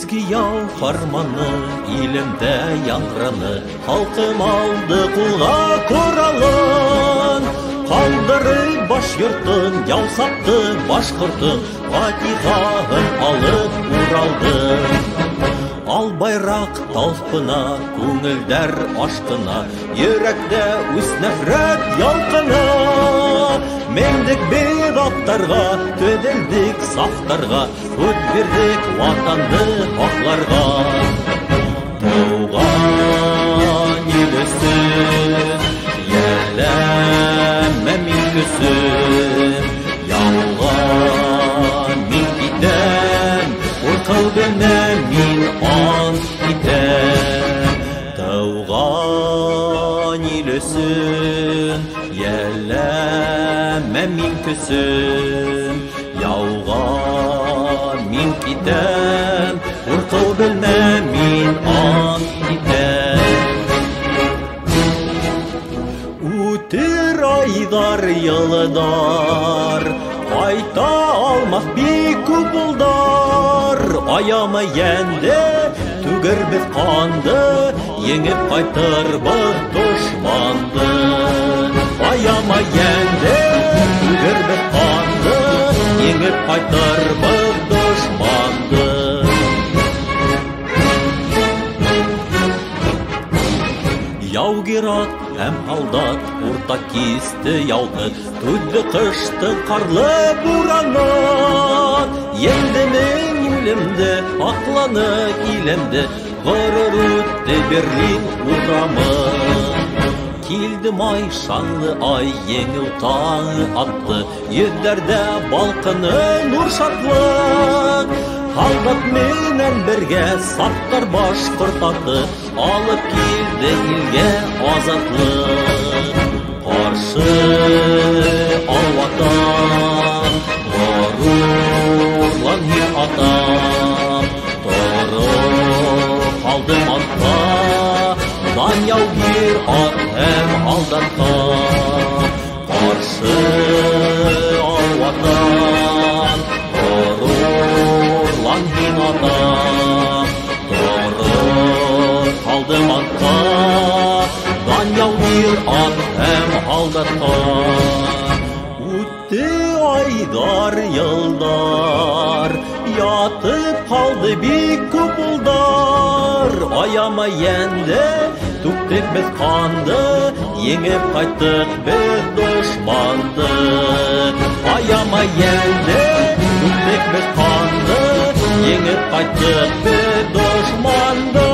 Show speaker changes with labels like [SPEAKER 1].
[SPEAKER 1] Изги яу фарманы илемдә яңгыраны, халкым алды кулга коралын. Калдырый баш йортын, яу сапты башкортын, фатихаһын алып уралды. Ал байрак талпына, күңелдәр ашкына, йөрәктә үз нәфрәт ялкына. Мендек бедаттарга, төделдик сафтарга, үт бирдик ватанды акларга. Туган илесен, яләмә мин көсен, ялга мин китәм, куркыл белмә мин ант итәм. Туган илесен, яләмә мин көсен, яуга мин китәм, куркыл белмә мин ант итәм. Үтер айдар йылдар, кайта алмак бик күп булдар. Аямы йәнде, түгербез канды, еңеп кайтырбыз дошманды. Аямы йәнде, түгербез канды, еңеп кайтырбыз дошманды. Яугират һәм һалдат урта кисте яуны, түдде кышты карлы бураннан. Еңде мен үлемде, акланы илемде, горур үтте Берлин урамы. Килде май, шаңлы ай, еңіл таңы атты, йөҙҙәрҙә балҡыны нур шатлык. Һалдат менән бергә саптар башҡорт алып килде илгә азатлык. Ҡаршы ал ватан, ғорурлан һин атам, тороп ҡалдым артта, дан яугир ат һәм һалдатҡа. Ҡаршы ал ватан, ғорурлан һин атам, тороп ҡалдым артта, дан яугир ат һәм һалдатҡа. Үтте айҙар, йылдар, ятып ҡалды бик күп улдар. Аяма йәнде, түктек беҙ ҡанды, еңеп ҡайттык беҙ дошманды. Аяма йәнде, түктек беҙ ҡанды, еңеп ҡайттык беҙ дошманды.